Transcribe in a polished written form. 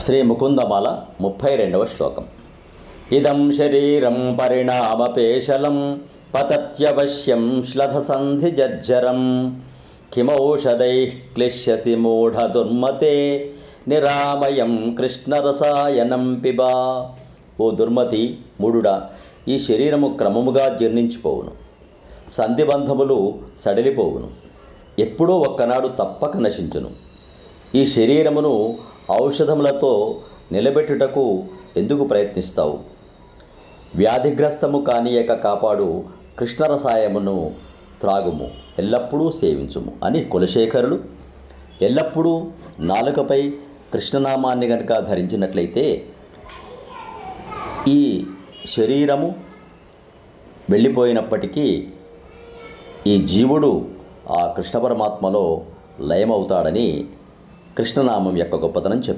శ్రీ ముకుందమాల 32వ శ్లోకం. ఇదం శరీరం పరిణామపేశలం పతత్యవశ్యం శ్లథసంధిజర్జరం కిమౌషధైః క్లిశ్యసి మూఢదుర్మతే నిరామయం కృష్ణరసాయనం పిబా. ఓ దుర్మతి మూఢుడా, ఈ శరీరము క్రమముగా జీర్ణించిపోవును, సంధిబంధములు సడలిపోవును, ఎప్పుడో ఒక్కనాడు తప్పక నశించును. ఈ శరీరమును ఔషధములతో నిలబెట్టుటకు ఎందుకు ప్రయత్నిస్తావు? వ్యాధిగ్రస్తము కానియక కాపాడు కృష్ణరసాయమును త్రాగుము, ఎల్లప్పుడూ సేవించుము అని కులశేఖరులు ఎల్లప్పుడూ నాలుకపై కృష్ణనామాన్ని గనుక ధరించినట్లయితే ఈ శరీరము వెళ్ళిపోయినప్పటికీ ఈ జీవుడు ఆ కృష్ణ పరమాత్మలో లయమవుతాడని కృష్ణనామం యొక్క గొప్పతనం చెప్పారు.